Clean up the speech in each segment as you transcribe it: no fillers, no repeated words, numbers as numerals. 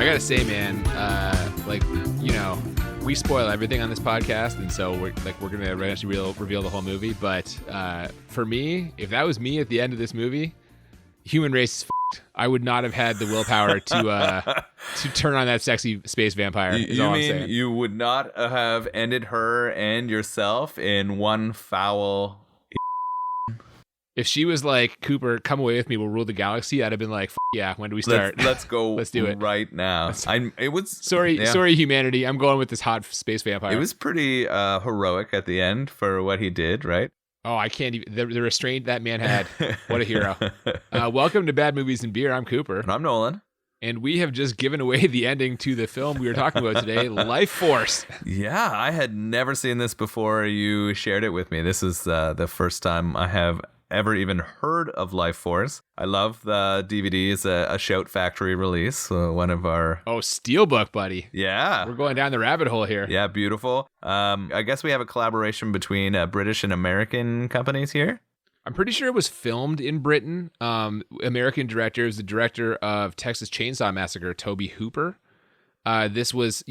I gotta say, man, we spoil everything on this podcast, and so we're gonna eventually reveal the whole movie. But for me, if that was me at the end of this movie, human race is f***ed. I would not have had the willpower to turn on that sexy space vampire. You mean you would not have ended her and yourself in one foul? If she was like, Cooper, come away with me, we'll rule the galaxy, I'd have been like, yeah, when do we start? Let's go. Let's do it right now. Sorry, humanity. I'm going with this hot space vampire. It was pretty heroic at the end for what he did, right? Oh, I can't even. The restraint that man had. What a hero. Welcome to Bad Movies and Beer. I'm Cooper. And I'm Nolan. And we have just given away the ending to the film we were talking about today, Lifeforce. Yeah, I had never seen this before you shared it with me. This is the first time I have ever even heard of Lifeforce. I love the DVD. It's a Shout Factory release, one of our... Oh, Steelbook, buddy. Yeah. We're going down the rabbit hole here. Yeah, beautiful. I guess we have a collaboration between British and American companies here. I'm pretty sure it was filmed in Britain. American director is the director of Texas Chainsaw Massacre, Tobe Hooper. This was,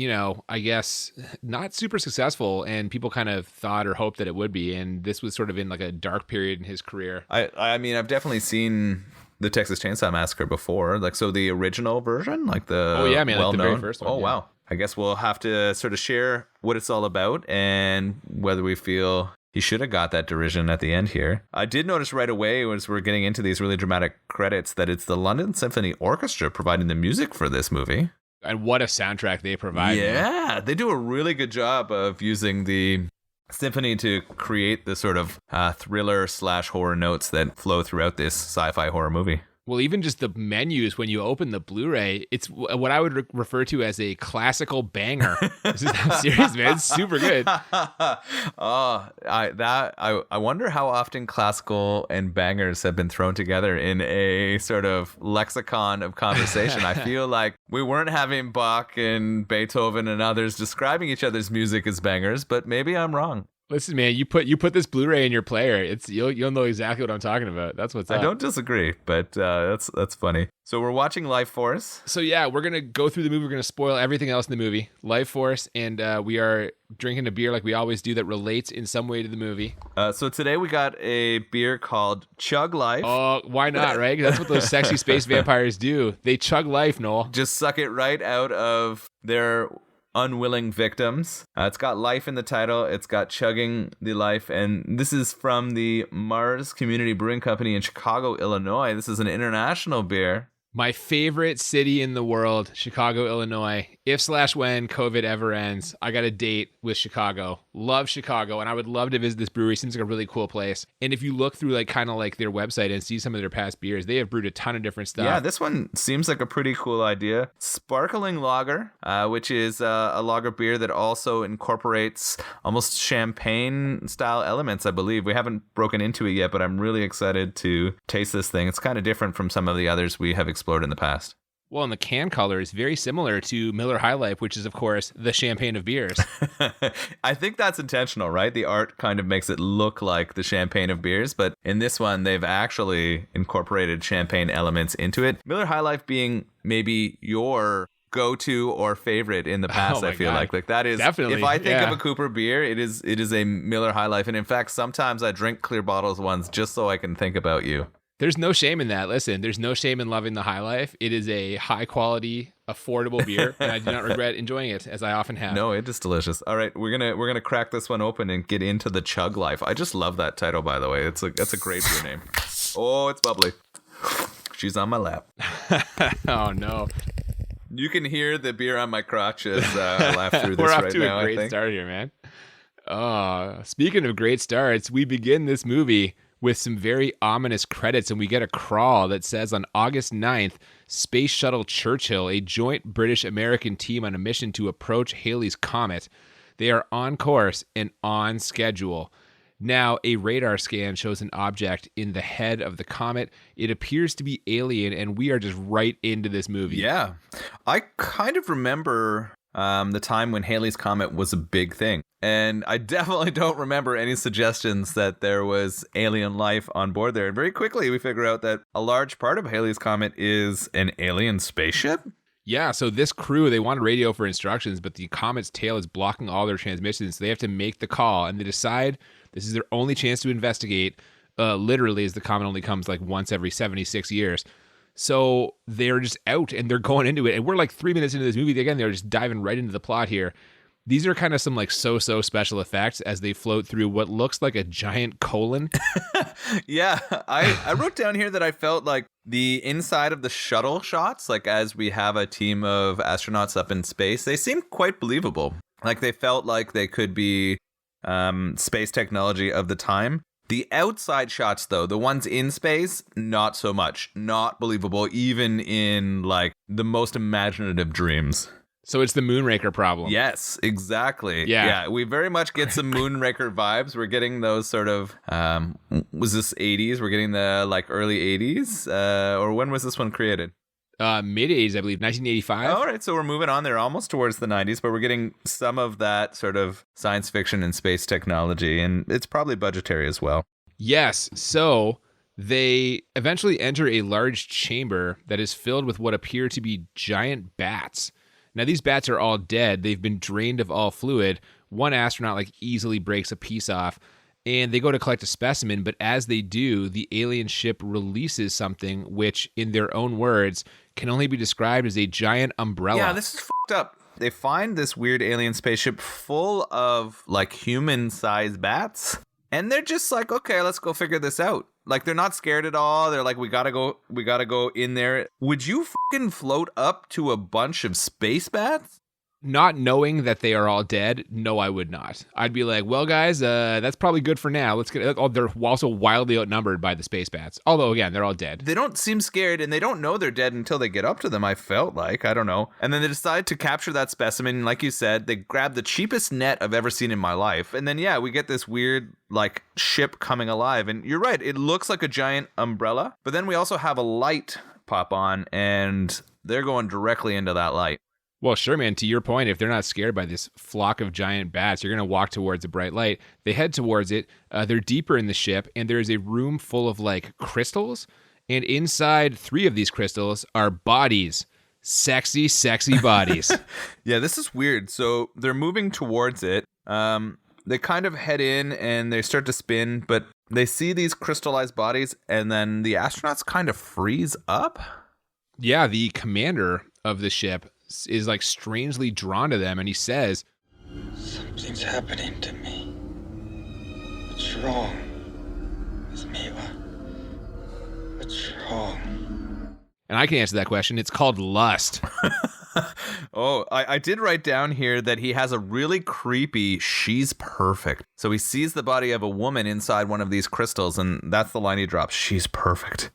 I guess not super successful, and people kind of thought or hoped that it would be. And this was sort of in like a dark period in his career. I mean, I've definitely seen the Texas Chainsaw Massacre before. Like, so the original version, like the well-known. Like the very first one. Oh, yeah. Wow. I guess we'll have to sort of share what it's all about and whether we feel he should have got that derision at the end here. I did notice right away as we're getting into these really dramatic credits that it's the London Symphony Orchestra providing the music for this movie. And what a soundtrack they provide. Yeah, they do a really good job of using the symphony to create the sort of thriller/horror notes that flow throughout this sci-fi horror movie. Well, even just the menus when you open the Blu-ray, it's what I would refer to as a classical banger. This is I'm serious, man. It's super good. I wonder how often classical and bangers have been thrown together in a sort of lexicon of conversation. I feel like we weren't having Bach and Beethoven and others describing each other's music as bangers, but maybe I'm wrong. Listen, man, you put this Blu-ray in your player. You'll know exactly what I'm talking about. That's what's up. I don't disagree, but that's funny. So we're watching Lifeforce. So yeah, we're gonna go through the movie. We're gonna spoil everything else in the movie, Lifeforce, and we are drinking a beer like we always do that relates in some way to the movie. So today we got a beer called Chug Life. Oh, why not, right? 'Cause that's what those sexy space vampires do. They chug life, Noel. Just suck it right out of their unwilling victims. It's got life in the title. It's got chugging the life. And this is from the Marz Community Brewing Company in Chicago, Illinois. This is an international beer. My favorite city in the world, Chicago, Illinois. If/when COVID ever ends, I got a date with Chicago. Love Chicago, and I would love to visit this brewery. Seems like a really cool place. And if you look through like kind of like their website and see some of their past beers, they have brewed a ton of different stuff. Yeah, this one seems like a pretty cool idea. Sparkling lager, which is a lager beer that also incorporates almost champagne style elements, I believe. We haven't broken into it yet, but I'm really excited to taste this thing. It's kind of different from some of the others we have explored in the past. Well, and the can color is very similar to Miller High Life, which is, of course, the champagne of beers. I think that's intentional, right? The art kind of makes it look like the champagne of beers, but in this one, they've actually incorporated champagne elements into it. Miller High Life being maybe your go-to or favorite in the past. I feel like that is definitely, if I think of a Cooper beer, it is a Miller High Life. And in fact, sometimes I drink clear bottles ones just so I can think about you. There's no shame in that. Listen, there's no shame in loving the High Life. It is a high quality, affordable beer, and I do not regret enjoying it, as I often have. No, it is delicious. All right, we're gonna crack this one open and get into the Chug Life. I just love that title, by the way. That's a great beer name. Oh, it's bubbly. She's on my lap. Oh no. You can hear the beer on my crotch as I laugh through this We're off right to now. a great start here, man. Speaking of great starts, we begin this movie with some very ominous credits, and we get a crawl that says on August 9th, Space Shuttle Churchill, a joint British-American team on a mission to approach Halley's Comet. They are on course and on schedule. Now, a radar scan shows an object in the head of the comet. It appears to be alien, and we are just right into this movie. Yeah. I kind of remember the time when Halley's Comet was a big thing. And I definitely don't remember any suggestions that there was alien life on board there. And very quickly, we figure out that a large part of Halley's Comet is an alien spaceship. Yeah, so this crew, they want a radio for instructions, but the comet's tail is blocking all their transmissions. So they have to make the call, and they decide this is their only chance to investigate, literally, as the comet only comes like once every 76 years. So they're just out, and they're going into it. And we're like 3 minutes into this movie. Again, they're just diving right into the plot here. These are kind of some like so-so special effects as they float through what looks like a giant colon. Yeah, I wrote down here that I felt like the inside of the shuttle shots, like as we have a team of astronauts up in space, they seem quite believable. Like they felt like they could be space technology of the time. The outside shots, though, the ones in space, not so much. Not believable, even in like the most imaginative dreams. So it's the Moonraker problem. Yes, exactly. Yeah. We very much get some Moonraker vibes. We're getting those sort of, was this 80s? We're getting the like early 80s? Or when was this one created? Mid-80s, I believe, 1985. All right, so we're moving on there almost towards the 90s, but we're getting some of that sort of science fiction and space technology, and it's probably budgetary as well. Yes, so they eventually enter a large chamber that is filled with what appear to be giant bats. Now, these bats are all dead. They've been drained of all fluid. One astronaut like easily breaks a piece off, and they go to collect a specimen, but as they do, the alien ship releases something which, in their own words, can only be described as a giant umbrella. Yeah, this is fucked up. They find this weird alien spaceship full of like human-sized bats, and they're just like, okay, let's go figure this out. Like, they're not scared at all. They're like, we gotta go in there. Would you fucking float up to a bunch of space bats? Not knowing that they are all dead, no, I would not. I'd be like, well, guys, that's probably good for now. Let's get. Oh, they're also wildly outnumbered by the space bats. Although, again, they're all dead. They don't seem scared, and they don't know they're dead until they get up to them, I felt like. I don't know. And then they decide to capture that specimen. Like you said, they grab the cheapest net I've ever seen in my life. And then, yeah, we get this weird, like, ship coming alive. And you're right, it looks like a giant umbrella. But then we also have a light pop on, and they're going directly into that light. Well, sure, man. To your point, if they're not scared by this flock of giant bats, you're going to walk towards a bright light. They head towards it. They're deeper in the ship, and there is a room full of, like, crystals. And inside 3 of these crystals are bodies. Sexy, sexy bodies. Yeah, this is weird. So they're moving towards it. They kind of head in, and they start to spin, but they see these crystallized bodies, and then the astronauts kind of freeze up. Yeah, the commander of the ship is like strangely drawn to them, and he says, "Something's happening to me. What's wrong with me? What's wrong?" And I can answer that question. It's called lust. Oh, I did write down here that he has a really creepy "she's perfect." So he sees the body of a woman inside one of these crystals, and that's the line he drops: "She's perfect."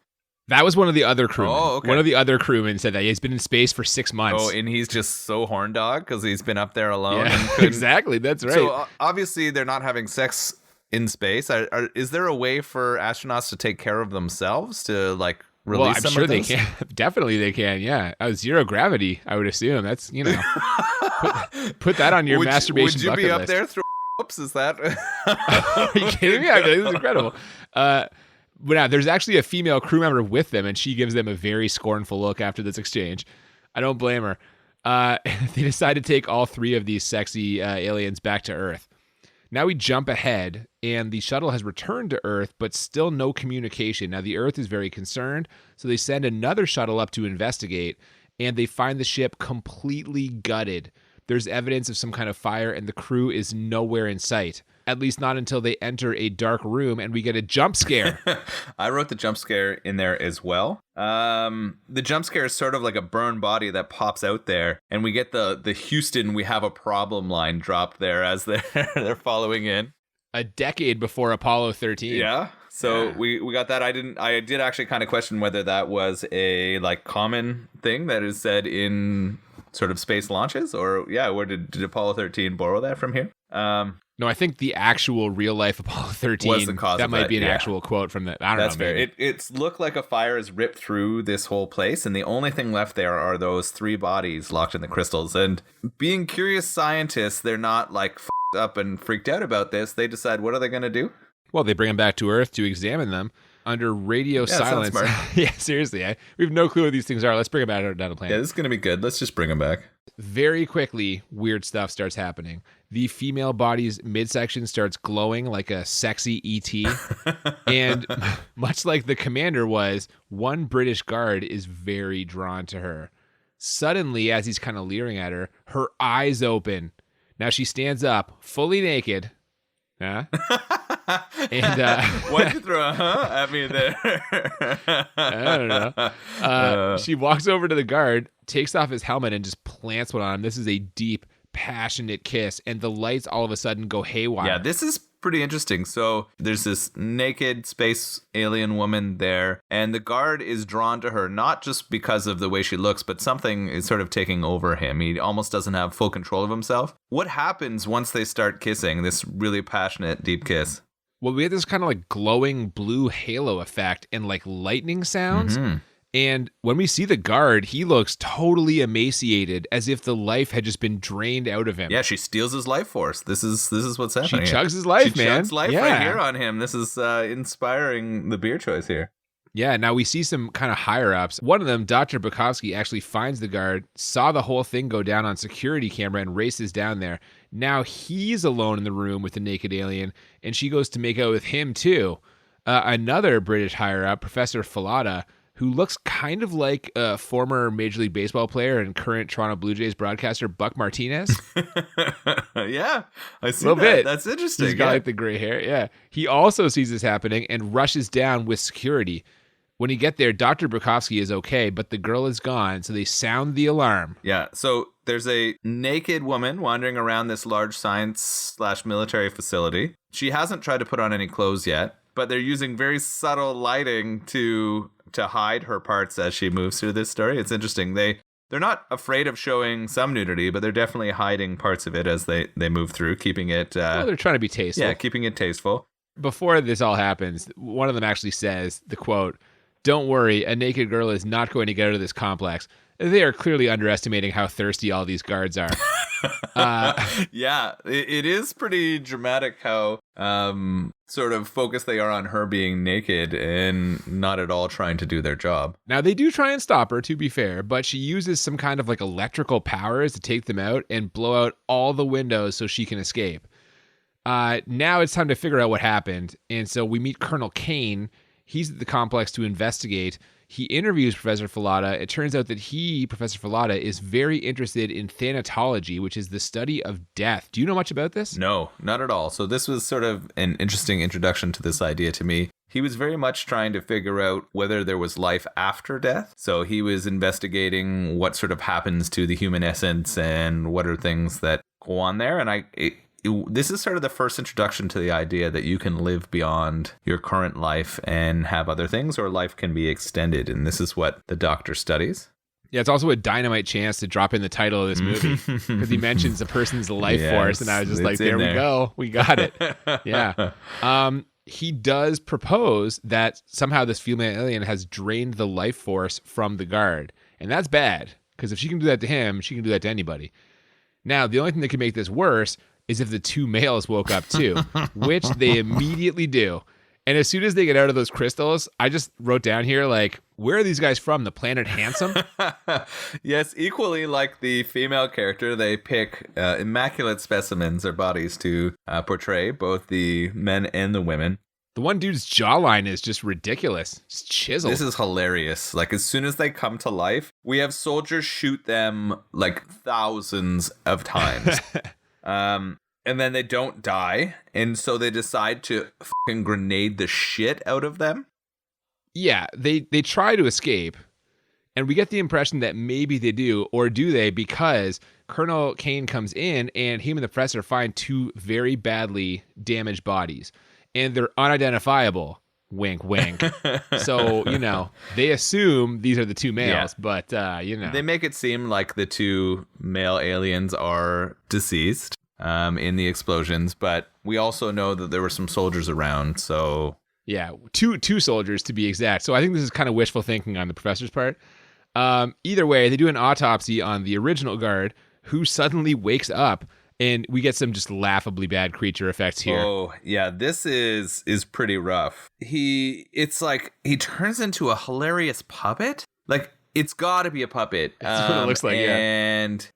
That was one of the other crewmen. Oh, okay. One of the other crewmen said that he's been in space for 6 months. Oh, and he's just so horn dog because he's been up there alone. Yeah, and couldn't... exactly. That's right. So obviously they're not having sex in space. Is there a way for astronauts to take care of themselves to like release well, I'm some sure of they those? can. Definitely they can. Yeah. Zero gravity, I would assume. That's, put that on your masturbation bucket list. Would you be up there throwing whoops? Is that? Are you kidding me? This is incredible. But now there's actually a female crew member with them, and she gives them a very scornful look after this exchange. I don't blame her. They decide to take all 3 of these sexy aliens back to Earth. Now we jump ahead, and the shuttle has returned to Earth, but still no communication. Now the Earth is very concerned, so they send another shuttle up to investigate, and they find the ship completely gutted. There's evidence of some kind of fire, and the crew is nowhere in sight. At least not until they enter a dark room and we get a jump scare. I wrote the jump scare in there as well. The jump scare is sort of like a burned body that pops out there, and we get the Houston, we have a problem line dropped there as they're following in. A decade before Apollo 13. Yeah. So Yeah. we got that. I did actually kind of question whether that was a like common thing that is said in sort of space launches, or where did Apollo 13 borrow that from here? No, I think the actual real life Apollo 13 was the cause that of might that, be an yeah. actual quote from that. I don't That's know. fair. Maybe. It's looked like a fire has ripped through this whole place, and the only thing left there are those 3 bodies locked in the crystals. And being curious scientists, they're not like f***ed up and freaked out about this. They decide, what are they going to do? Well, they bring them back to Earth to examine them. under radio Yeah, sounds silence. smart. Yeah, seriously. We have no clue what these things are. Let's bring them down the plane. Yeah, this is going to be good. Let's just bring him back. Very quickly, weird stuff starts happening. The female body's midsection starts glowing like a sexy ET. And much like the commander was, one British guard is very drawn to her. Suddenly, as he's kind of leering at her, her eyes open. Now she stands up, fully naked. Huh? And why'd you throw a at me there? I don't know. She walks over to the guard, takes off his helmet, and just plants one on him. This is a deep, passionate kiss, and the lights all of a sudden go haywire. Yeah, this is pretty interesting. So there's this naked space alien woman there, and the guard is drawn to her not just because of the way she looks, but something is sort of taking over him. He almost doesn't have full control of himself. What happens once they start kissing, this really passionate, deep kiss? Well, we had this kind of like glowing blue halo effect and like lightning sounds. Mm-hmm. And when we see the guard, he looks totally emaciated, as if the life had just been drained out of him. Yeah, she steals his life force. This is what's She happening. chugs his life, man. She chugs life right here on him. This is inspiring the beer choice here. Yeah, now we see some kind of higher-ups. One of them, Dr. Bukowski, actually finds the guard, saw the whole thing go down on security camera, and races down there. Now he's alone in the room with the naked alien, and she goes to make out with him, too. Another British higher-up, Professor Falada, who looks kind of like a former Major League Baseball player and current Toronto Blue Jays broadcaster, Buck Martinez. Yeah, I see Little that. bit. That's interesting. He's got like the gray hair. Yeah. He also sees this happening and rushes down with security. When you get there, Dr. Bukowski is okay, but the girl is gone, so they sound the alarm. Yeah, so there's a naked woman wandering around this large science/military facility. She hasn't tried to put on any clothes yet, but they're using very subtle lighting to hide her parts as she moves through this story. It's interesting. They're not afraid of showing some nudity, but they're definitely hiding parts of it as they move through, keeping it... Well, they're trying to be tasteful. Yeah, keeping it tasteful. Before this all happens, one of them actually says, the quote, "Don't worry, a naked girl is not going to get out of this complex. They are clearly underestimating how thirsty all these guards are." Yeah, it is pretty dramatic how sort of focused they are on her being naked and not at all trying to do their job. Now, they do try and stop her, to be fair, but she uses some kind of like electrical powers to take them out and blow out all the windows so she can escape. Now it's time to figure out what happened. And so we meet Colonel Kane. He's at the complex to investigate. He interviews Professor Falada. It turns out that Professor Falada, is very interested in thanatology, which is the study of death. Do you know much about this? No, not at all. So this was sort of an interesting introduction to this idea to me. He was very much trying to figure out whether there was life after death. So he was investigating what sort of happens to the human essence and what are things that go on there. And this is sort of the first introduction to the idea that you can live beyond your current life and have other things, or life can be extended. And this is what the Doctor studies. Yeah, it's also a dynamite chance to drop in the title of this movie because he mentions a person's life force, and I was just like, there we go. We got it. Yeah. He does propose that somehow this female alien has drained the life force from the guard. And that's bad, because if she can do that to him, she can do that to anybody. Now, the only thing that can make this worse is if the two males woke up too, which they immediately do. And as soon as they get out of those crystals, I just wrote down here, like, where are these guys from? The planet Handsome? Yes, equally like the female character, they pick immaculate specimens or bodies to portray both the men and the women. The one dude's jawline is just ridiculous. Just chiseled. This is hilarious. Like, as soon as they come to life, we have soldiers shoot them like thousands of times. And then they don't die, and so they decide to fucking grenade the shit out of them. Yeah, they try to escape, and we get the impression that maybe they do, or do they, because Colonel Kane comes in, and him and the professor find two very badly damaged bodies, and they're unidentifiable. Wink, wink. So, they assume these are the two males, but, They make it seem like the two male aliens are deceased in the explosions, but we also know that there were some soldiers around, so... Yeah, two soldiers to be exact. So I think this is kind of wishful thinking on the professor's part. Either way, they do an autopsy on the original guard, who suddenly wakes up And we get some just laughably bad creature effects here. Oh, yeah, this is pretty rough. It's like he turns into a hilarious puppet. Like, it's got to be a puppet. That's what it looks like, and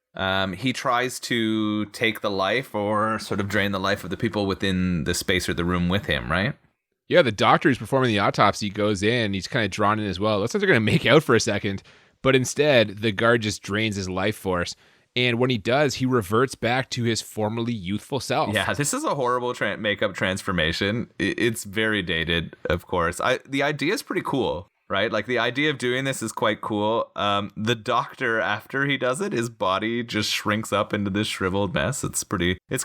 he tries to take the life or sort of drain the life of the people within the space or the room with him, right? Yeah, the doctor who's performing the autopsy goes in. He's kind of drawn in as well. Looks like they're going to make out for a second. But instead, the guard just drains his life force. And when he does, he reverts back to his formerly youthful self. Yeah, this is a horrible makeup transformation. It's very dated, of course. The idea is pretty cool, right? Like, the idea of doing this is quite cool. The doctor, after he does it, his body just shrinks up into this shriveled mess. It's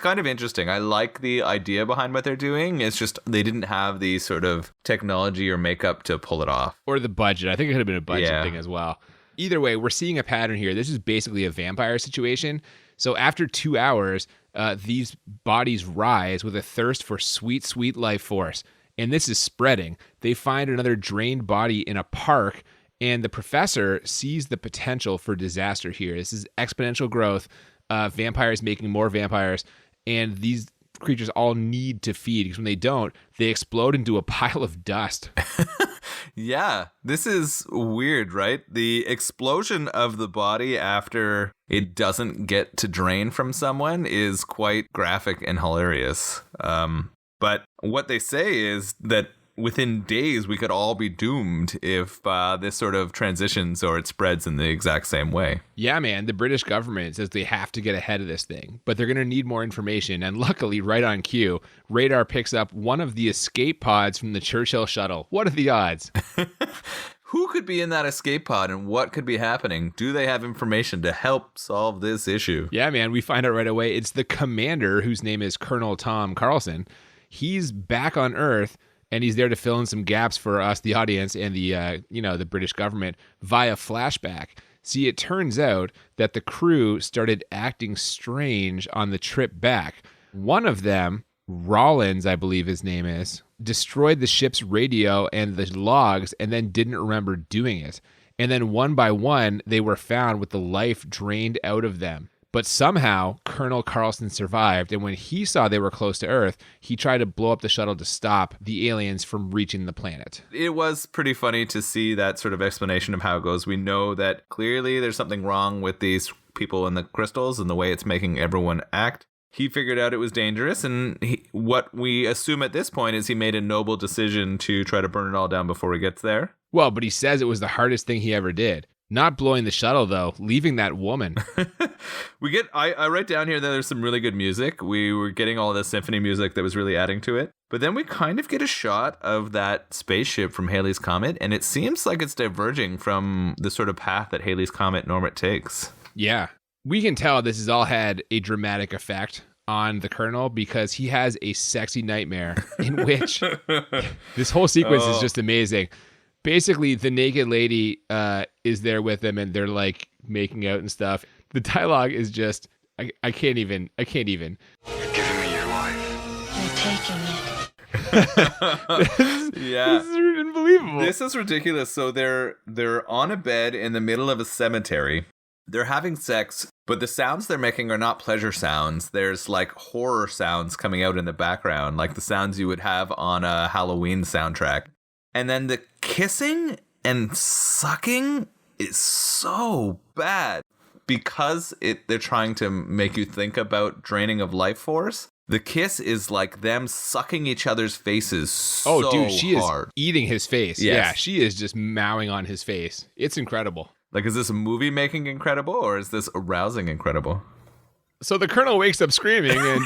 kind of interesting. I like the idea behind what they're doing. It's just they didn't have the sort of technology or makeup to pull it off. Or the budget. I think it could have been a budget thing as well. Either way, we're seeing a pattern here. This is basically a vampire situation. So after 2 hours, these bodies rise with a thirst for sweet, sweet life force. And this is spreading. They find another drained body in a park, and the professor sees the potential for disaster here. This is exponential growth, vampires making more vampires, and these creatures all need to feed, because when they don't, they explode into a pile of dust. Yeah, this is weird, right? The explosion of the body after it doesn't get to drain from someone is quite graphic and hilarious. But what they say is that within days, we could all be doomed if this sort of transitions or it spreads in the exact same way. Yeah, man. The British government says they have to get ahead of this thing, but they're going to need more information. And luckily, right on cue, radar picks up one of the escape pods from the Churchill shuttle. What are the odds? Who could be in that escape pod and what could be happening? Do they have information to help solve this issue? Yeah, man. We find out right away. It's the commander, whose name is Colonel Tom Carlson. He's back on Earth, and he's there to fill in some gaps for us, the audience, and the British government via flashback. See, it turns out that the crew started acting strange on the trip back. One of them, Rollins, I believe his name is, destroyed the ship's radio and the logs and then didn't remember doing it. And then one by one, they were found with the life drained out of them. But somehow, Colonel Carlson survived, and when he saw they were close to Earth, he tried to blow up the shuttle to stop the aliens from reaching the planet. It was pretty funny to see that sort of explanation of how it goes. We know that clearly there's something wrong with these people and the crystals and the way it's making everyone act. He figured out it was dangerous, and what we assume at this point is he made a noble decision to try to burn it all down before he gets there. Well, but he says it was the hardest thing he ever did. Not blowing the shuttle, though, leaving that woman. I write down here that there's some really good music. We were getting all this symphony music that was really adding to it. But then we kind of get a shot of that spaceship from Halley's Comet, and it seems like it's diverging from the sort of path that Halley's Comet normally takes. Yeah. We can tell this has all had a dramatic effect on the Colonel, because he has a sexy nightmare in which this whole sequence is just amazing. Basically, the naked lady is there with him, and they're like making out and stuff. The dialogue is just, I can't even. You're giving me your life. You're taking it. Yeah. This is unbelievable. This is ridiculous. So they're on a bed in the middle of a cemetery. They're having sex, but the sounds they're making are not pleasure sounds. There's like horror sounds coming out in the background, like the sounds you would have on a Halloween soundtrack. And then the kissing and sucking is so bad because they're trying to make you think about draining of life force. The kiss is like them sucking each other's faces so hard. Oh, dude, she is eating his face. Yes. Yeah, she is just mowing on his face. It's incredible. Like, is this a movie making incredible, or is this arousing incredible? So the Colonel wakes up screaming, and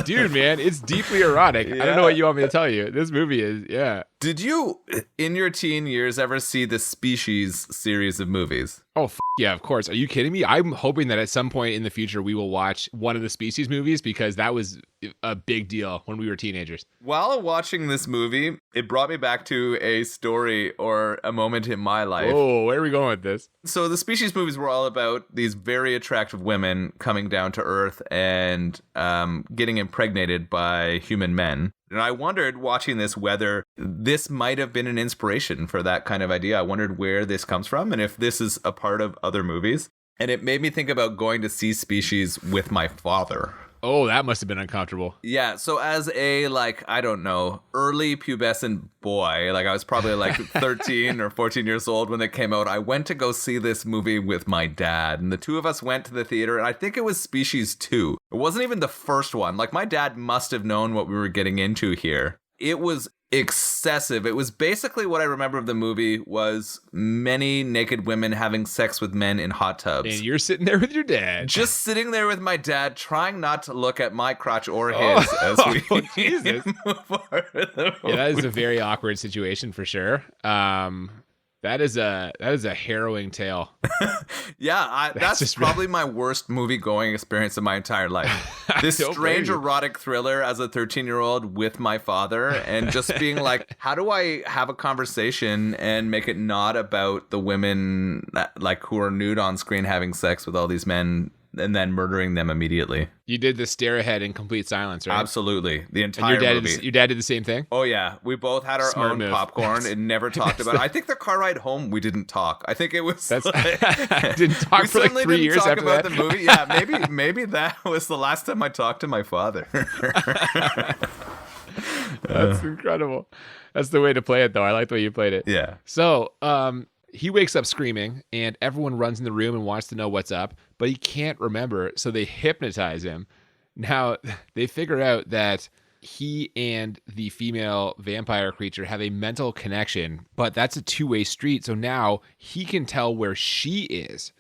dude, man, it's deeply erotic. Yeah. I don't know what you want me to tell you. This movie is, yeah. Did you, in your teen years, ever see the Species series of movies? Oh, yeah, of course. Are you kidding me? I'm hoping that at some point in the future we will watch one of the Species movies, because that was a big deal when we were teenagers. While watching this movie, it brought me back to a story or a moment in my life. Oh, where are we going with this? So the Species movies were all about these very attractive women coming down to Earth and getting impregnated by human men. And I wondered, watching this, whether this might have been an inspiration for that kind of idea. I wondered where this comes from and if this is a part of other movies. And it made me think about going to see Species with my father. Oh, that must have been uncomfortable. Yeah, so as a, like, I don't know, early pubescent boy, like I was probably like 13 or 14 years old when it came out, I went to go see this movie with my dad. And the two of us went to the theater, and I think it was Species 2. It wasn't even the first one. Like, my dad must have known what we were getting into here. It was excessive. It was basically what I remember of the movie was many naked women having sex with men in hot tubs. And you're sitting there with your dad. Just sitting there with my dad, trying not to look at my crotch or his as we Jesus. move forward. Yeah, that is a very awkward situation for sure. That is a harrowing tale. Yeah, that's just probably my worst movie-going experience of my entire life. This don't strange blame you. erotic thriller as a 13-year-old with my father, and just being like, how do I have a conversation and make it not about the women like who are nude on screen having sex with all these men and then murdering them immediately? You did the stare ahead in complete silence, right? Absolutely. The And entire your movie. dad did the same thing? Oh, yeah. We both had our Smart own move. popcorn and never talked about it. I think the car ride home, we didn't talk. I think it was That's like, didn't talk we for like certainly 3 didn't years talk after about that. the movie. Yeah, maybe that was the last time I talked to my father. That's incredible. That's the way to play it, though. I like the way you played it. Yeah. So, he wakes up screaming, and everyone runs in the room and wants to know what's up, but he can't remember, so they hypnotize him. Now, they figure out that he and the female vampire creature have a mental connection, but that's a two-way street, so now he can tell where she is.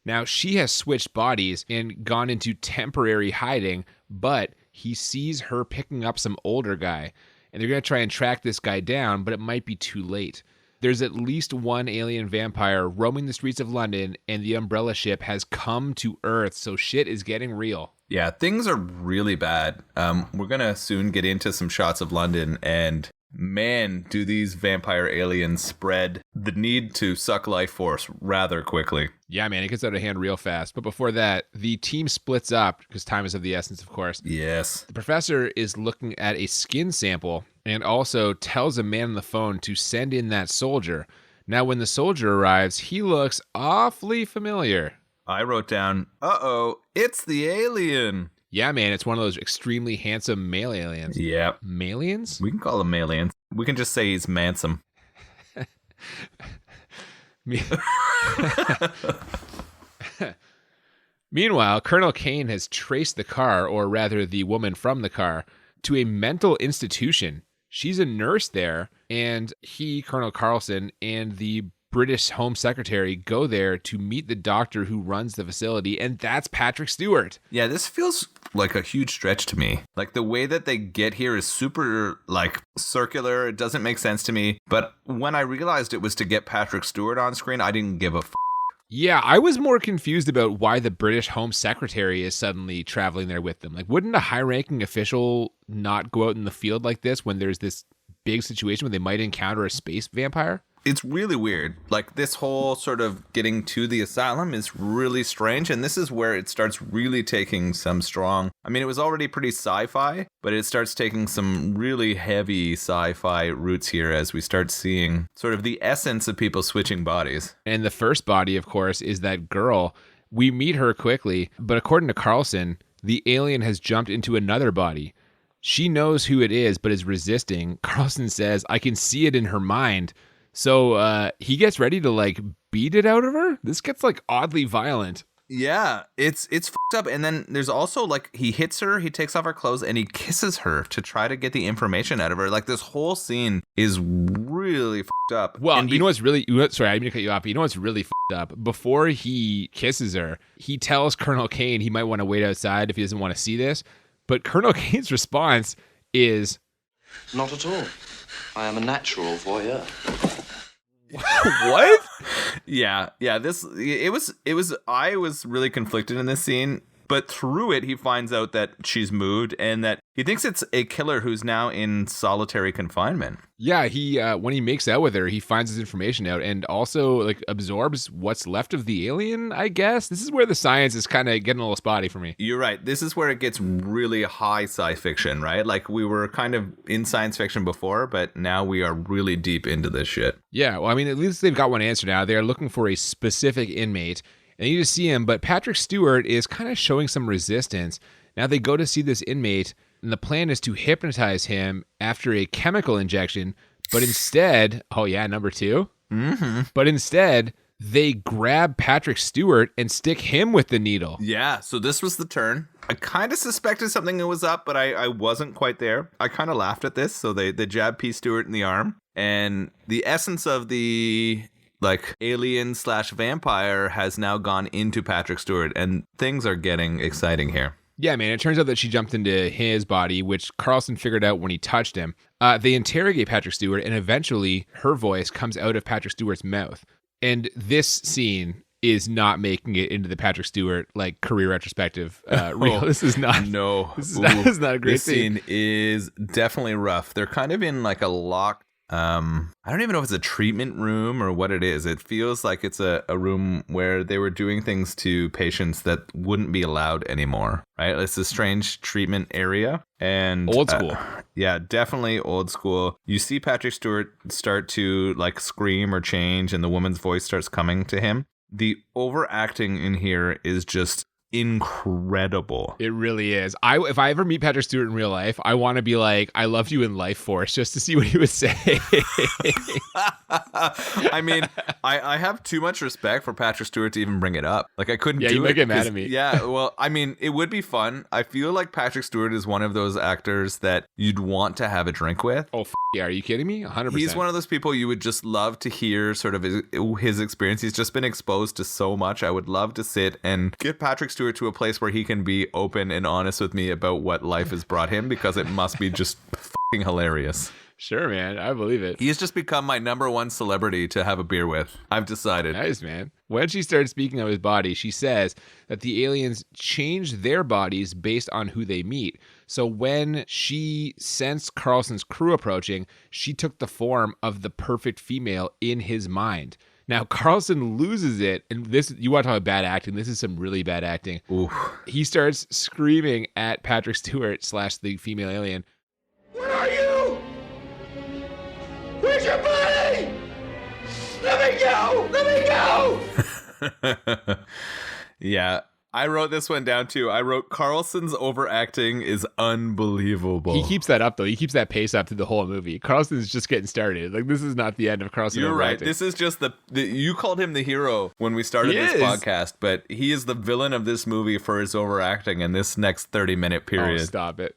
Now, she has switched bodies and gone into temporary hiding, but he sees her picking up some older guy, and they're going to try and track this guy down, but it might be too late. There's at least one alien vampire roaming the streets of London, and the Umbrella ship has come to Earth, so shit is getting real. Yeah, things are really bad. We're going to soon get into some shots of London, and man, do these vampire aliens spread the need to suck life force rather quickly. Yeah, man, it gets out of hand real fast. But before that, the team splits up, because time is of the essence, of course. Yes. The professor is looking at a skin sample and also tells a man on the phone to send in that soldier. Now, when the soldier arrives, he looks awfully familiar. I wrote down, uh-oh, it's the alien. Yeah, man, it's one of those extremely handsome male aliens. Yeah. Malians? We can call him aliens. We can just say he's mansome. Meanwhile, Colonel Kane has traced the car, or rather the woman from the car, to a mental institution. She's a nurse there, and he, Colonel Carlson, and the British Home Secretary go there to meet the doctor who runs the facility, and that's Patrick Stewart. Yeah, this feels like a huge stretch to me. Like, the way that they get here is super, like, circular. It doesn't make sense to me. But when I realized it was to get Patrick Stewart on screen, I didn't give a f***. Yeah, I was more confused about why the British Home Secretary is suddenly traveling there with them. Like, wouldn't a high-ranking official not go out in the field like this when there's this big situation where they might encounter a space vampire? It's really weird. Like, this whole sort of getting to the asylum is really strange, and this is where it starts really taking some strong... I mean, it was already pretty sci-fi, but it starts taking some really heavy sci-fi roots here as we start seeing sort of the essence of people switching bodies. And the first body, of course, is that girl. We meet her quickly, but according to Carlson, the alien has jumped into another body. She knows who it is, but is resisting. Carlson says, I can see it in her mind. So he gets ready to, like, beat it out of her? This gets, like, oddly violent. Yeah, it's fucked up. And then there's also, like, he hits her, he takes off her clothes, and he kisses her to try to get the information out of her. Like, this whole scene is really fucked up. Well, and you know what's really... Sorry, I didn't mean to cut you off, but you know what's really fucked up? Before he kisses her, he tells Colonel Kane he might want to wait outside if he doesn't want to see this. But Colonel Kane's response is... Not at all. I am a natural voyeur. What? Yeah, I was really conflicted in this scene, but through it, he finds out that she's moved and that he thinks it's a killer who's now in solitary confinement. Yeah, he when he makes out with her, he finds his information out and also, like, absorbs what's left of the alien, I guess. This is where the science is kind of getting a little spotty for me. You're right. This is where it gets really high sci fiction, right? Like, we were kind of in science fiction before, but now we are really deep into this shit. Yeah, well, I mean, at least they've got one answer now. They're looking for a specific inmate, And you just see him, but Patrick Stewart is kind of showing some resistance. Now they go to see this inmate, and the plan is to hypnotize him after a chemical injection, but instead, oh yeah, number 2? Mm-hmm. But instead, they grab Patrick Stewart and stick him with the needle. Yeah, so this was the turn. I kind of suspected something was up, but I wasn't quite there. I kind of laughed at this. So they jab P. Stewart in the arm, and the essence of the like alien / vampire has now gone into Patrick Stewart, and things are getting exciting here. Yeah, man, it turns out that she jumped into his body, which Carlson figured out when he touched him. They interrogate Patrick Stewart, and eventually her voice comes out of Patrick Stewart's mouth. And this scene is not making it into the Patrick Stewart like career retrospective reel. This is not. No, this is not a great this scene. scene is definitely rough. They're kind of in like a locked. I don't even know if it's a treatment room or what it is. It feels like it's a room where they were doing things to patients that wouldn't be allowed anymore, right? It's a strange treatment area. And Old school. Yeah, definitely old school. You see Patrick Stewart start to like scream or change, and the woman's voice starts coming to him. The overacting in here is just incredible. It really is. If I ever meet Patrick Stewart in real life, I want to be like, I love you in Lifeforce, just to see what he would say. I mean, I have too much respect for Patrick Stewart to even bring it up. Like, I couldn't do it. Yeah, you might get mad at me. Yeah, well, I mean, it would be fun. I feel like Patrick Stewart is one of those actors that you'd want to have a drink with. Oh, yeah. Are you kidding me? 100%. He's one of those people you would just love to hear sort of his experience. He's just been exposed to so much. I would love to sit and get Patrick Stewart to a place where he can be open and honest with me about what life has brought him, because it must be just fucking hilarious. Sure, man. I believe it. He has just become my number one celebrity to have a beer with. I've decided. Nice, man. When she starts speaking of his body, she says that the aliens change their bodies based on who they meet. So when she sensed Carlson's crew approaching, she took the form of the perfect female in his mind. Now, Carlson loses it, and this, you want to talk about bad acting, this is some really bad acting. Oof. He starts screaming at Patrick Stewart / the female alien. Where are you? Where's your body? Let me go! Let me go! Yeah, I wrote this one down too. I wrote Carlson's overacting is unbelievable. He keeps that up, though. He keeps that pace up through the whole movie. Carlson's just getting started. Like, this is not the end of Carlson. You're right. overacting. This is just the you called him the hero when we started this podcast, but he is the villain of this movie for his overacting in this next 30-minute period. Oh, stop it.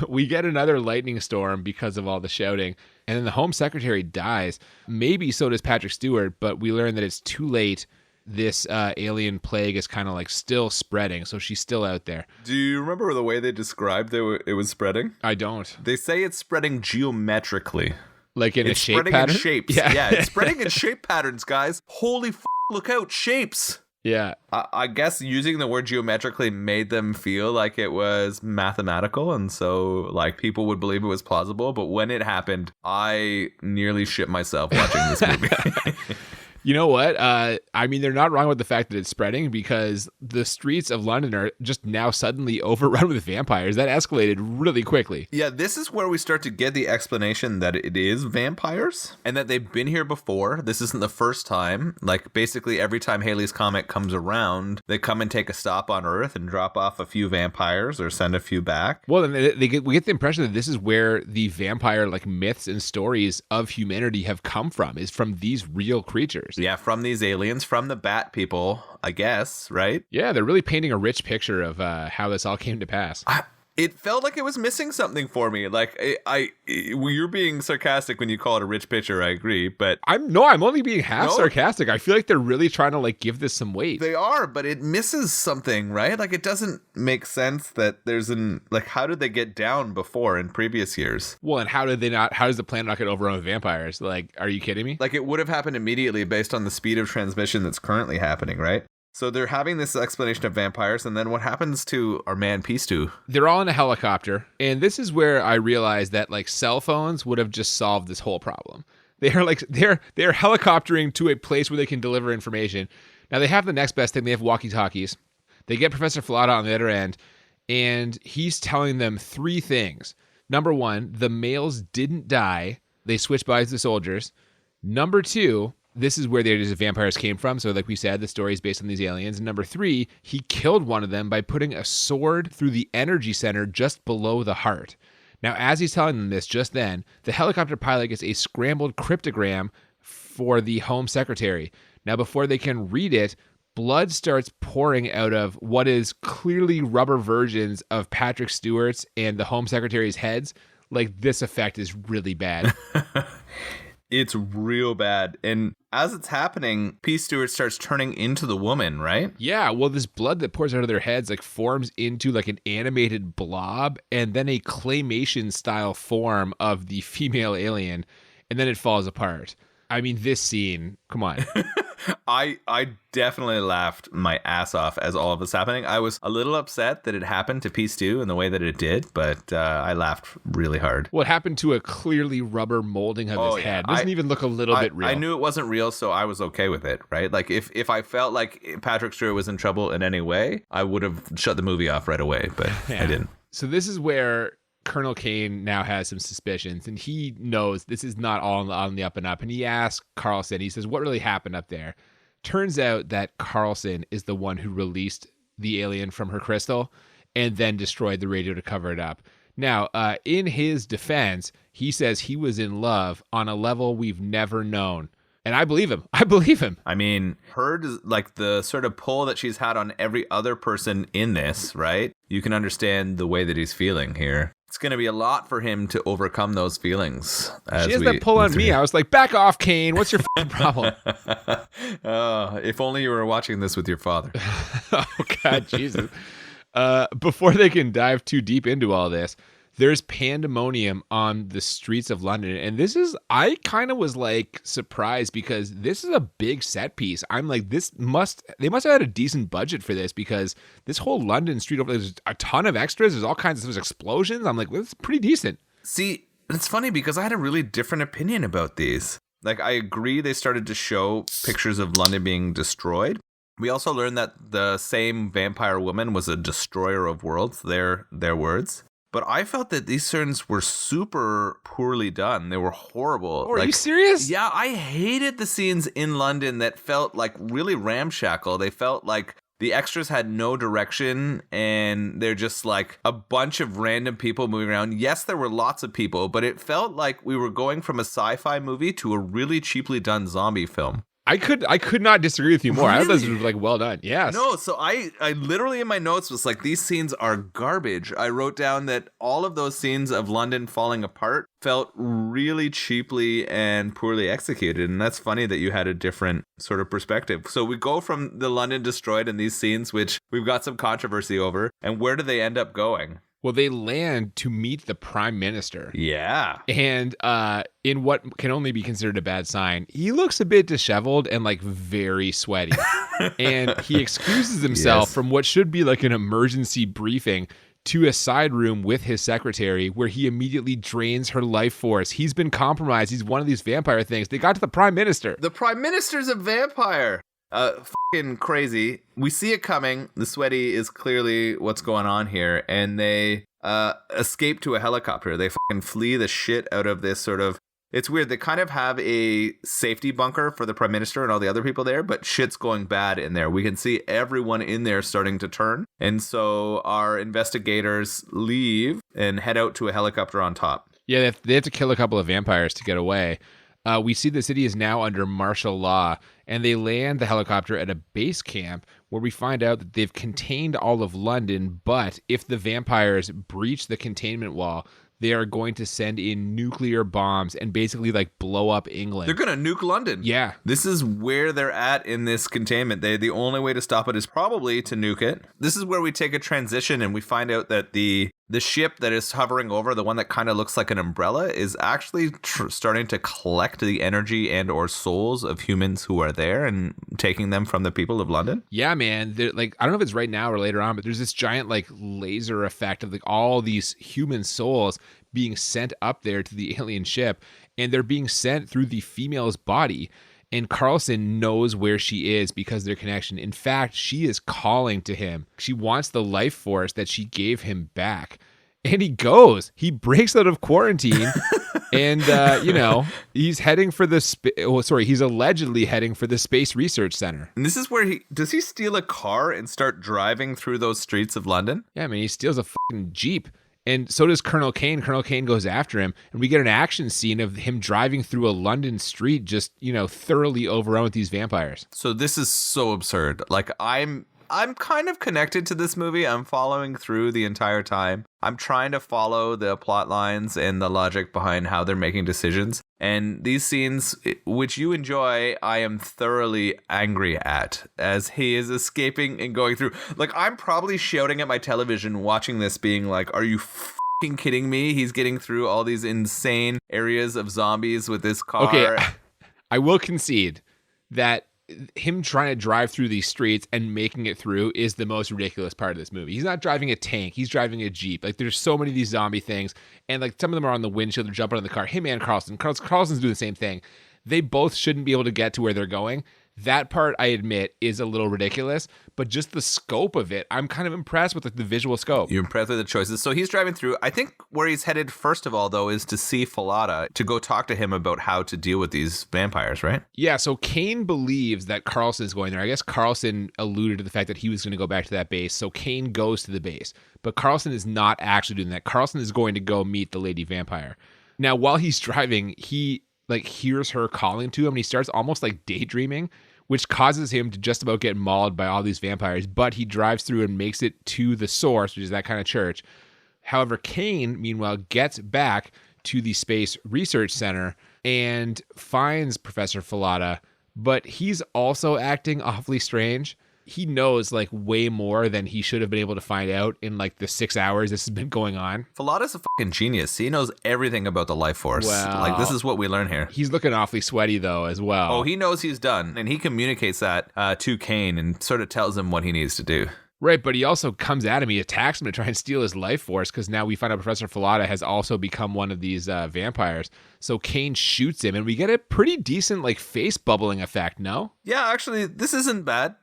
We get another lightning storm because of all the shouting, and then the Home Secretary dies. Maybe so does Patrick Stewart, but we learn that it's too late. This alien plague is kind of like still spreading, so she's still out there. Do you remember the way they described it was spreading? I don't. They say it's spreading geometrically. Like in It's a shape spreading pattern? in shapes. Yeah, it's spreading in shape patterns, guys. Holy look out, shapes. Yeah. I guess using the word geometrically made them feel like it was mathematical, and so like people would believe it was plausible. But when it happened, I nearly shit myself watching this movie. You know what? I mean, they're not wrong with the fact that it's spreading, because the streets of London are just now suddenly overrun with vampires. That escalated really quickly. Yeah, this is where we start to get the explanation that it is vampires and that they've been here before. This isn't the first time. Like, basically every time Halley's Comet comes around, they come and take a stop on Earth and drop off a few vampires or send a few back. Well, and we get the impression that this is where the vampire like myths and stories of humanity have come from, is from these real creatures. Yeah, from these aliens, from the bat people, I guess, right? Yeah, they're really painting a rich picture of how this all came to pass. It felt like it was missing something for me. Like, you're being sarcastic when you call it a rich picture, I agree, but... I'm only being half sarcastic. I feel like they're really trying to like give this some weight. They are, but it misses something, right? Like, it doesn't make sense that there's like, how did they get down before in previous years? Well, and how does the planet not get overrun with vampires? Like, are you kidding me? Like, it would have happened immediately based on the speed of transmission that's currently happening, right? So they're having this explanation of vampires, and then what happens to our man Pistu? They're all in a helicopter, and this is where I realized that like cell phones would have just solved this whole problem. They're helicoptering to a place where they can deliver information. Now they have the next best thing. They have walkie-talkies. They get Professor Falata on the other end, and he's telling them 3 things. Number 1, the males didn't die. They switched bodies to soldiers. Number 2, This is where the ideas of vampires came from. So like we said, the story is based on these aliens. And number 3, he killed one of them by putting a sword through the energy center just below the heart. Now, as he's telling them this just then, the helicopter pilot gets a scrambled cryptogram for the Home Secretary. Now, before they can read it, blood starts pouring out of what is clearly rubber versions of Patrick Stewart's and the Home Secretary's heads. Like, this effect is really bad. It's real bad. And as it's happening, P. Stewart starts turning into the woman, right? Yeah, well, this blood that pours out of their heads like forms into like an animated blob and then a claymation style form of the female alien, and then it falls apart. I mean, this scene, come on. I definitely laughed my ass off as all of this happening. I was a little upset that it happened to P. Stew in the way that it did, but I laughed really hard. What happened to a clearly rubber molding of his head? Doesn't even look a little bit real. I knew it wasn't real, so I was okay with it, right? Like, if I felt like Patrick Stewart was in trouble in any way, I would have shut the movie off right away, but I didn't. So this is where Colonel Kane now has some suspicions, and he knows this is not all on the up and up. And he asks Carlson, he says, what really happened up there? Turns out that Carlson is the one who released the alien from her crystal and then destroyed the radio to cover it up. Now, in his defense, he says he was in love on a level we've never known. And I believe him. I mean, her, like, the sort of pull that she's had on every other person in this, right? You can understand the way that he's feeling here. It's going to be a lot for him to overcome those feelings. She has that pull on me. I was like, back off, Kane. What's your problem? If only you were watching this with your father. Oh, God, Jesus. Before they can dive too deep into all this, there's pandemonium on the streets of London. And I kind of was like surprised because this is a big set piece. I'm like, they must have had a decent budget for this because this whole London street over there's a ton of extras. There's all kinds of explosions. I'm like, well, it's pretty decent. See, it's funny because I had a really different opinion about these. Like, I agree they started to show pictures of London being destroyed. We also learned that the same vampire woman was a destroyer of worlds, their words. But I felt that these scenes were super poorly done. They were horrible. Oh, are you serious? Yeah, I hated the scenes in London that felt like really ramshackle. They felt like the extras had no direction and they're just like a bunch of random people moving around. Yes, there were lots of people, but it felt like we were going from a sci-fi movie to a really cheaply done zombie film. I could not disagree with you more. Really? I thought this was like well done. Yes. No, so I literally in my notes was like, these scenes are garbage. I wrote down that all of those scenes of London falling apart felt really cheaply and poorly executed. And that's funny that you had a different sort of perspective. So we go from the London destroyed in these scenes, which we've got some controversy over. And where do they end up going? Well, they land to meet the prime minister. Yeah. And in what can only be considered a bad sign, he looks a bit disheveled and like very sweaty. And he excuses himself from what should be like an emergency briefing to a side room with his secretary where he immediately drains her life force. He's been compromised. He's one of these vampire things. They got to the prime minister. The prime minister's a vampire. Fucking crazy. We see it coming. The sweaty is clearly what's going on here, and they escape to a helicopter. They fucking flee the shit out of this sort of. It's weird. They kind of have a safety bunker for the prime minister and all the other people there, but shit's going bad in there. We can see everyone in there starting to turn, and so our investigators leave and head out to a helicopter on top. Yeah, they have to kill a couple of vampires to get away. We see the city is now under martial law, and they land the helicopter at a base camp where we find out that they've contained all of London, but if the vampires breach the containment wall, they are going to send in nuclear bombs and basically like blow up England. They're going to nuke London. Yeah. This is where they're at in this containment. The only way to stop it is probably to nuke it. This is where we take a transition and we find out that the ship that is hovering over, the one that kind of looks like an umbrella, is actually starting to collect the energy and or souls of humans who are there and taking them from the people of London. Yeah, man. Like, I don't know if it's right now or later on, but there's this giant like laser effect of like all these human souls being sent up there to the alien ship, and they're being sent through the female's body. And Carlson knows where she is because of their connection. In fact, she is calling to him. She wants the life force that she gave him back. And he goes. He breaks out of quarantine And, he's heading for he's allegedly heading for the Space Research Center. And this is where does he steal a car and start driving through those streets of London? Yeah, I mean, he steals a fucking Jeep. And so does Colonel Kane. Colonel Kane goes after him, and we get an action scene of him driving through a London street, just, thoroughly overrun with these vampires. So this is so absurd. Like, I'm kind of connected to this movie. I'm following through the entire time. I'm trying to follow the plot lines and the logic behind how they're making decisions. And these scenes, which you enjoy, I am thoroughly angry at as he is escaping and going through. Like, I'm probably shouting at my television watching this being like, are you fucking kidding me? He's getting through all these insane areas of zombies with this car. Okay, I will concede that him trying to drive through these streets and making it through is the most ridiculous part of this movie. He's not driving a tank. He's driving a Jeep. Like, there's so many of these zombie things. And, like, some of them are on the windshield. They're jumping on the car. Him and Carlson. Carlson's doing the same thing. They both shouldn't be able to get to where they're going. That part, I admit, is a little ridiculous. But just the scope of it, I'm kind of impressed with the visual scope. You're impressed with the choices. So he's driving through. I think where he's headed first of all, though, is to see Falada, to go talk to him about how to deal with these vampires, right? Yeah, so Kane believes that Carlson is going there. I guess Carlson alluded to the fact that he was going to go back to that base. So Kane goes to the base. But Carlson is not actually doing that. Carlson is going to go meet the lady vampire. Now, while he's driving, he hears her calling to him, and he starts almost like daydreaming, which causes him to just about get mauled by all these vampires. But he drives through and makes it to the source, which is that kind of church. However, Kane, meanwhile, gets back to the Space Research Center and finds Professor Falada, but he's also acting awfully strange. He knows way more than he should have been able to find out in the 6 hours this has been going on. Falada's a fucking genius. He knows everything about the Lifeforce. Well, this is what we learn here. He's looking awfully sweaty though as well. Oh, he knows he's done, and he communicates that to Kane and sort of tells him what he needs to do. Right, but he also comes at him. He attacks him to try and steal his life force because now we find out Professor Falada has also become one of these vampires. So Kane shoots him, and we get a pretty decent face bubbling effect, no? Yeah, actually, this isn't bad.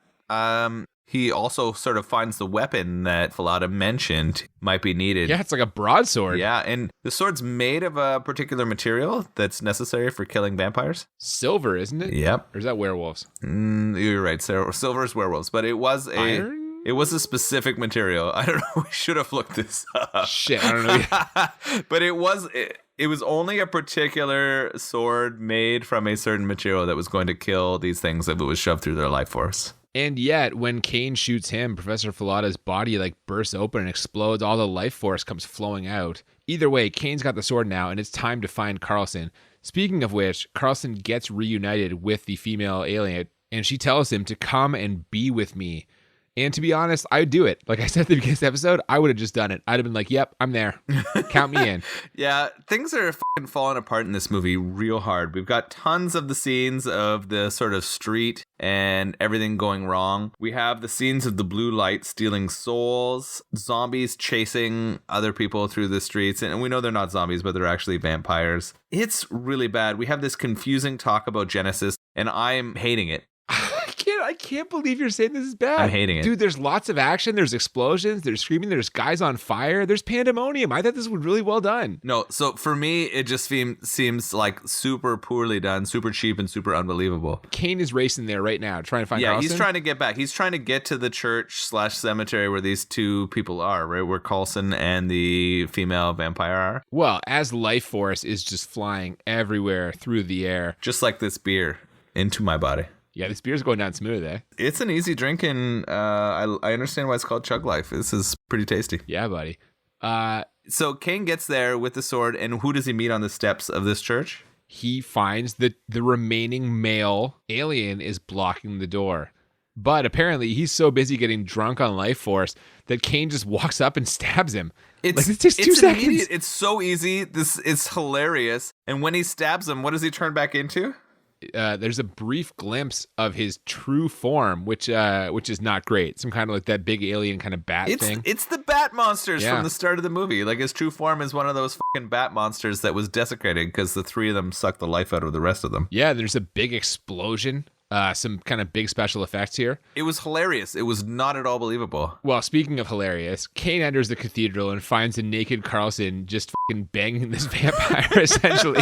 He also sort of finds the weapon that Falada mentioned might be needed. Yeah, it's like a broadsword. Yeah, and the sword's made of a particular material that's necessary for killing vampires. Silver, isn't it? Yep. Or is that werewolves? You're right. Silver is werewolves, but it was Iron? It was a specific material. I don't know. We should have looked this up. Shit, I don't know. But it was only a particular sword made from a certain material that was going to kill these things if it was shoved through their life force. And yet, when Kane shoots him, Professor Falada's body bursts open and explodes. All the life force comes flowing out. Either way, Kane's got the sword now, and it's time to find Carlson. Speaking of which, Carlson gets reunited with the female alien, and she tells him to come and be with me. And to be honest, I would do it. Like I said at the beginning of this episode, I would have just done it. I'd have been like, yep, I'm there. Count me in. Yeah, things are fucking falling apart in this movie real hard. We've got tons of the scenes of the sort of street and everything going wrong. We have the scenes of the blue light stealing souls, zombies chasing other people through the streets. And we know they're not zombies, but they're actually vampires. It's really bad. We have this confusing talk about Genesis, and I'm hating it. I can't believe you're saying this is bad. I'm hating it. Dude, there's lots of action. There's explosions. There's screaming. There's guys on fire. There's pandemonium. I thought this was really well done. No, so for me, it just seems like super poorly done, super cheap, and super unbelievable. Kane is racing there right now, trying to find Carlson. He's trying to get back. He's trying to get to the church/cemetery where these two people are, right? Where Carlson and the female vampire are. Well, as life force is just flying everywhere through the air. Just like this beer into my body. Yeah, this beer's going down smooth, eh? It's an easy drink, and I understand why it's called Chug Life. This is pretty tasty. Yeah, buddy. So Kane gets there with the sword, and who does he meet on the steps of this church? He finds that the remaining male alien is blocking the door. But apparently he's so busy getting drunk on Life Force that Kane just walks up and stabs him. It takes 2 seconds. Immediate. It's so easy. It's hilarious. And when he stabs him, what does he turn back into? There's a brief glimpse of his true form, which is not great. Some kind of that big alien kind of bat thing. It's the bat monsters from the start of the movie. Like, his true form is one of those fucking bat monsters that was desecrated because the three of them sucked the life out of the rest of them. Yeah, there's a big explosion some kind of big special effects here. It was hilarious. It was not at all believable. Well, speaking of hilarious, Kane enters the cathedral and finds a naked Carlson just fucking banging this vampire, essentially.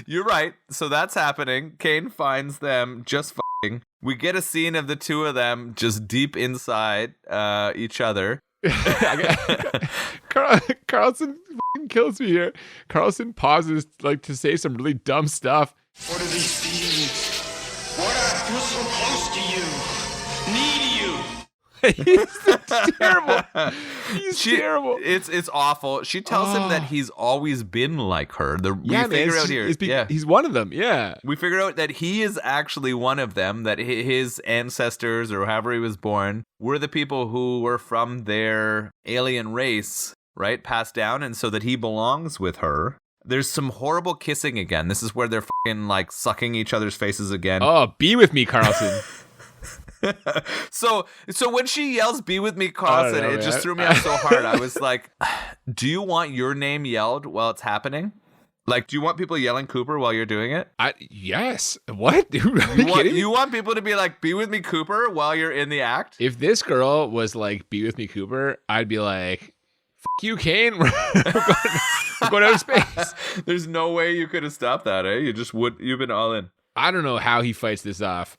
You're right. So that's happening. Kane finds them just fucking. We get a scene of the two of them just deep inside each other. Carlson fucking kills me here. Carlson pauses like to say some really dumb stuff. What are these beings? Why do I feel so close to you? Need you? He's terrible. He's terrible. It's awful. She tells him that he's always been like her. We figure out here. He's one of them. Yeah. We figure out that he is actually one of them, that his ancestors, or however he was born, were the people who were from their alien race, right? Passed down, and so that he belongs with her. There's some horrible kissing again. This is where they're fucking like sucking each other's faces again. Oh, be with me, Carlson. So when she yells "Be with me, Carlson," it just threw me off so hard. I was like, "Do you want your name yelled while it's happening? Like, do you want people yelling Cooper while you're doing it?" Yes. What? Dude, are you kidding me? You want people to be like, "Be with me, Cooper," while you're in the act? If this girl was like, "Be with me, Cooper," I'd be like, "Fuck you, Kane. We're going out of space." There's no way you could have stopped that, eh? You've been all in. I don't know how he fights this off.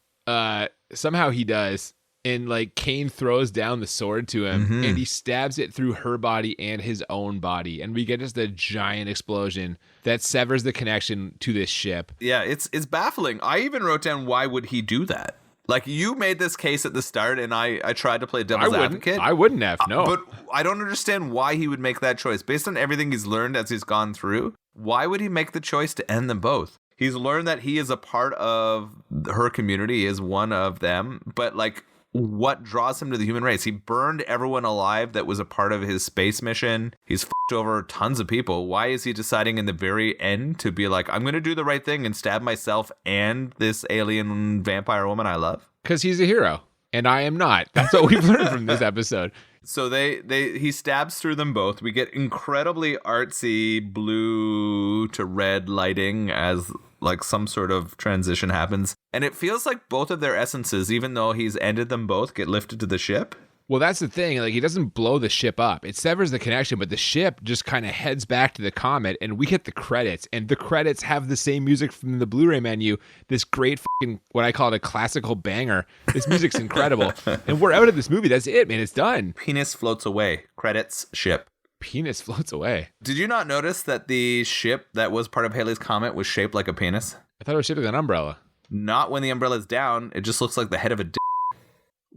Somehow he does. And like Kane throws down the sword to him and he stabs it through her body and his own body. And we get just a giant explosion that severs the connection to this ship. Yeah, it's baffling. I even wrote down, why would he do that? Like, you made this case at the start, and I tried to play devil's advocate. I wouldn't have, no. But I don't understand why he would make that choice. Based on everything he's learned as he's gone through, why would he make the choice to end them both? He's learned that he is a part of her community, is one of them, but like, what draws him to the human race? He burned everyone alive that was a part of his space mission. He's fucked over tons of people. Why is he deciding in the very end to be like, I'm going to do the right thing and stab myself and this alien vampire woman I love? Because he's a hero, and I am not. That's what we've learned from this episode. So he stabs through them both. We get incredibly artsy blue to red lighting as like some sort of transition happens. And it feels like both of their essences, even though he's ended them both, get lifted to the ship. Well, that's the thing. Like, he doesn't blow the ship up. It severs the connection, but the ship just kind of heads back to the comet, and we hit the credits. And the credits have the same music from the Blu-ray menu. This great fucking, what I call it, a classical banger. This music's incredible. And we're out of this movie. That's it, man. It's done. Penis floats away. Credits, ship. Penis floats away. Did you not notice that the ship that was part of Halley's Comet was shaped like a penis? I thought it was shaped like an umbrella. Not when the umbrella's down. It just looks like the head of a dick.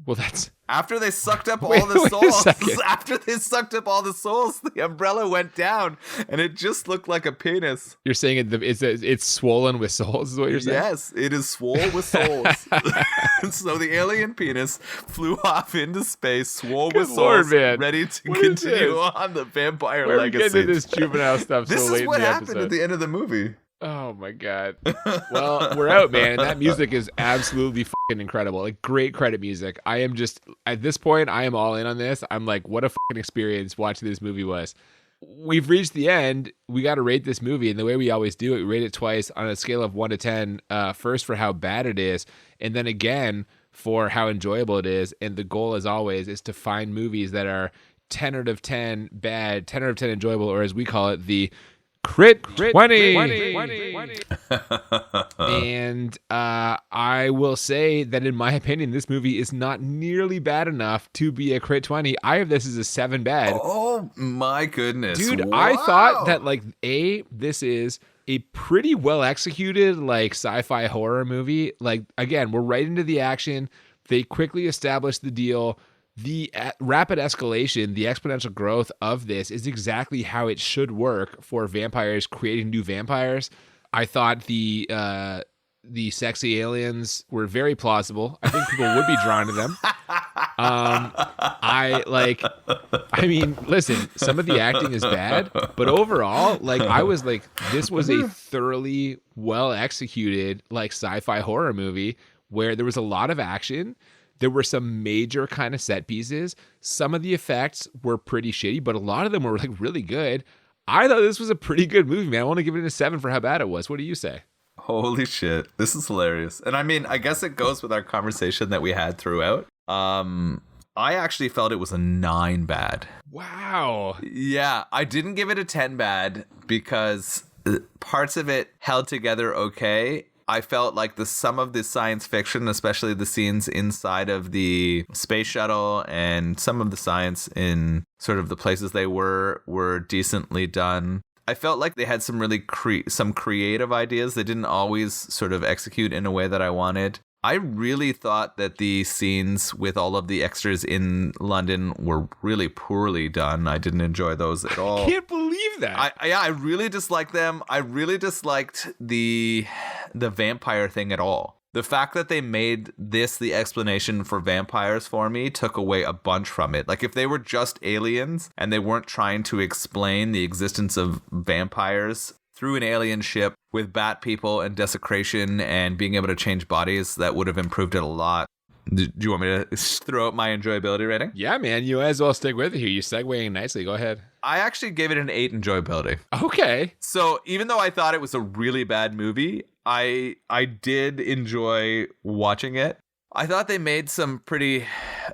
Well, that's... After they sucked up all the souls, the umbrella went down, and it just looked like a penis. You're saying it's swollen with souls, is what you're saying? Yes, it is swole with souls. So the alien penis flew off into space, swole with souls, ready to continue on the vampire legacy. We're getting into this juvenile stuff so late in the episode. This is what happened at the end of the movie. Oh my God. Well, we're out, man. And that music is absolutely fucking incredible. Like, great credit music. I am just, at this point, I am all in on this. I'm like, what a fucking experience watching this movie was. We've reached the end. We got to rate this movie. And the way we always do it, we rate it twice on a scale of 1 to 10. First for how bad it is. And then again for how enjoyable it is. And the goal, as always, is to find movies that are 10 out of 10 bad, 10 out of 10 enjoyable, or as we call it, the Crit 20. And I will say that in my opinion, this movie is not nearly bad enough to be a Crit 20. I have this as a 7 bad. Oh my goodness. Dude, wow. I thought that like this is a pretty well executed like sci-fi horror movie. Like, again, we're right into the action. They quickly establish the deal. The rapid escalation, the exponential growth of this is exactly how it should work for vampires creating new vampires. I thought the sexy aliens were very plausible. I think people would be drawn to them. Listen, some of the acting is bad, but overall, like, I was like, this was a thoroughly well executed like sci-fi horror movie where there was a lot of action. There were some major kind of set pieces. Some of the effects were pretty shitty, but a lot of them were like really good. I thought this was a pretty good movie, man. I want to give it a 7 for how bad it was. What do you say? Holy shit. This is hilarious. And I mean, I guess it goes with our conversation that we had throughout. I actually felt it was a 9 bad. Wow. Yeah, I didn't give it a 10 bad because parts of it held together okay. I felt like some of the science fiction, especially the scenes inside of the space shuttle and some of the science in sort of the places they were decently done. I felt like they had some really some creative ideas. They didn't always sort of execute in a way that I wanted. I really thought that the scenes with all of the extras in London were really poorly done. I didn't enjoy those at all. I can't believe that. I really disliked them. I really disliked the vampire thing at all. The fact that they made this the explanation for vampires for me took away a bunch from it. Like if they were just aliens and they weren't trying to explain the existence of vampires through an alien ship with bat people and desecration and being able to change bodies, that would have improved it a lot. Do you want me to throw out my enjoyability rating? Yeah, man, you might as well stick with it here. You're segueing nicely. Go ahead. I actually gave it an 8 enjoyability. Okay. So even though I thought it was a really bad movie, I did enjoy watching it. I thought they made some pretty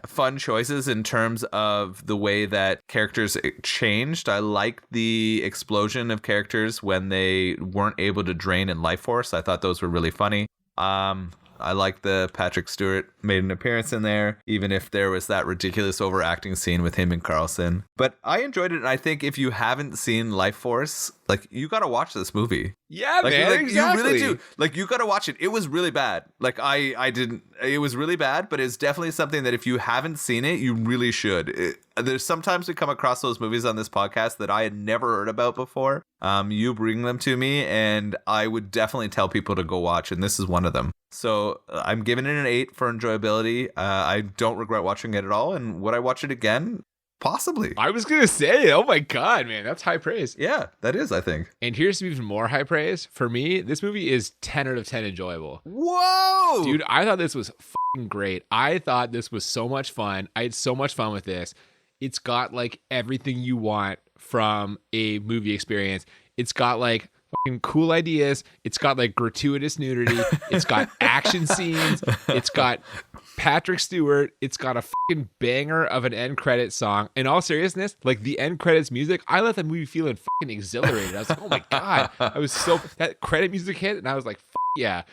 fun choices in terms of the way that characters changed. I liked the explosion of characters when they weren't able to drain in Lifeforce. I thought those were really funny. I like the Patrick Stewart made an appearance in there, even if there was that ridiculous overacting scene with him and Carlson. But I enjoyed it, and I think if you haven't seen Lifeforce, like, you gotta watch this movie. Yeah, like, man, exactly. You really do. Like, you gotta watch it. It was really bad. Like, I didn't. It was really bad, but it's definitely something that if you haven't seen it, you really should. There's sometimes we come across those movies on this podcast that I had never heard about before. You bring them to me, and I would definitely tell people to go watch, and this is one of them. So I'm giving it an 8 for enjoyability. I don't regret watching it at all, and would I watch it again? Possibly. I was going to say, oh my God, man, that's high praise. Yeah, that is, I think. And here's even more high praise. For me, this movie is 10 out of 10 enjoyable. Whoa! Dude, I thought this was fucking great. I thought this was so much fun. I had so much fun with this. It's got like everything you want from a movie experience. It's got like fucking cool ideas. It's got like gratuitous nudity. It's got action scenes. It's got Patrick Stewart. It's got a fucking banger of an end credit song. In all seriousness, like the end credits music, I left that movie feeling fucking exhilarated. I was like, oh my God. I was so, that credit music hit and I was like, fuck yeah.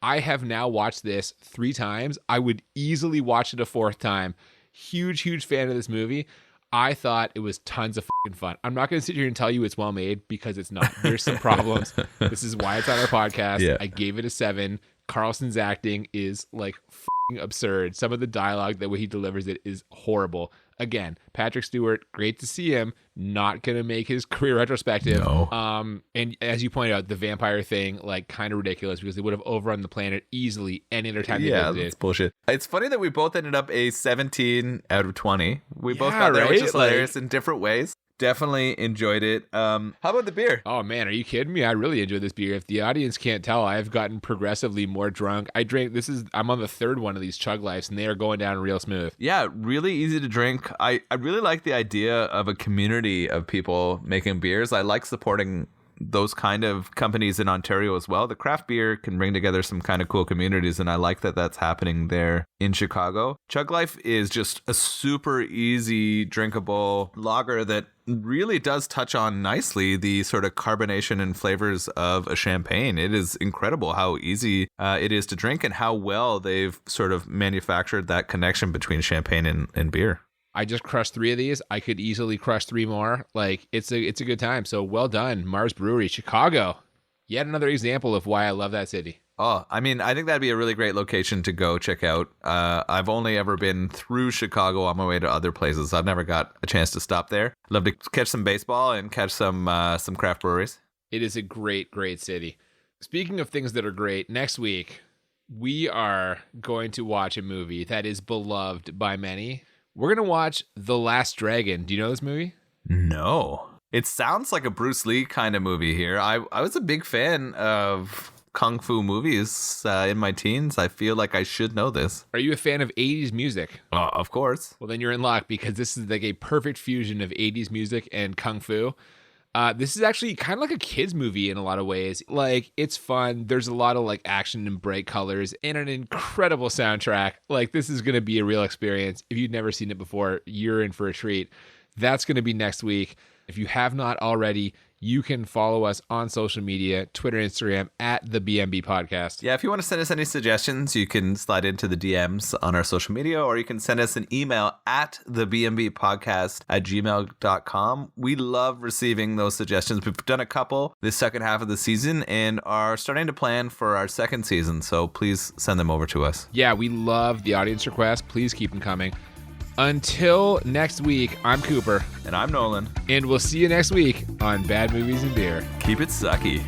I have now watched this 3 times. I would easily watch it a 4th time. Huge, huge fan of this movie. I thought it was tons of fucking fun. I'm not going to sit here and tell you it's well made because it's not. There's some problems. This is why it's on our podcast. Yeah. I gave it a 7. Carlson's acting is like fucking absurd. Some of the dialogue, the way he delivers it is horrible. Again, Patrick Stewart, great to see him. Not going to make his career retrospective. No. And as you pointed out, the vampire thing, like kind of ridiculous because they would have overrun the planet easily any other time they did it. That's bullshit. It's funny that we both ended up a 17 out of 20. We both got there, which is hilarious in different ways. Definitely enjoyed it. How about the beer? Oh man, are you kidding me? I really enjoyed this beer. If the audience can't tell, I've gotten progressively more drunk. I'm on the 3rd one of these Chug Lifes, and they are going down real smooth. Yeah, really easy to drink. I really like the idea of a community of people making beers. I like supporting those kind of companies in Ontario as well. The craft beer can bring together some kind of cool communities, and I like that that's happening there in Chicago. Chug Life is just a super easy drinkable lager that really does touch on nicely the sort of carbonation and flavors of a champagne. It is incredible how easy it is to drink and how well they've sort of manufactured that connection between champagne and beer. I just crushed 3 of these. I could easily crush 3 more. Like, it's a good time. So well done, Marz Brewery, Chicago. Yet another example of why I love that city. Oh, I mean, I think that'd be a really great location to go check out. I've only ever been through Chicago on my way to other places. I've never got a chance to stop there. Love to catch some baseball and catch some craft breweries. It is a great, great city. Speaking of things that are great, next week, we are going to watch a movie that is beloved by many. We're going to watch The Last Dragon. Do you know this movie? No. It sounds like a Bruce Lee kind of movie here. I was a big fan of kung fu movies in my teens. I feel like I should know this. Are you a fan of 80s music? Of course. Well, then you're in luck because this is like a perfect fusion of 80s music and kung fu. This is actually kind of like a kid's movie in a lot of ways. Like, it's fun. There's a lot of like action and bright colors and an incredible soundtrack. Like, this is going to be a real experience. If you've never seen it before, you're in for a treat. That's going to be next week. If you have not already, you can follow us on social media, Twitter, Instagram, at the BMB Podcast. Yeah, if you want to send us any suggestions, you can slide into the DMs on our social media, or you can send us an email at thebmbpodcast@gmail.com. We love receiving those suggestions. We've done a couple this second half of the season and are starting to plan for our second season, so please send them over to us. Yeah, we love the audience requests. Please keep them coming. Until next week, I'm Cooper. And I'm Nolan. And we'll see you next week on Bad Movies and Beer. Keep it sucky.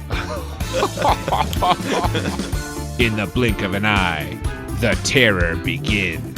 In the blink of an eye, the terror begins.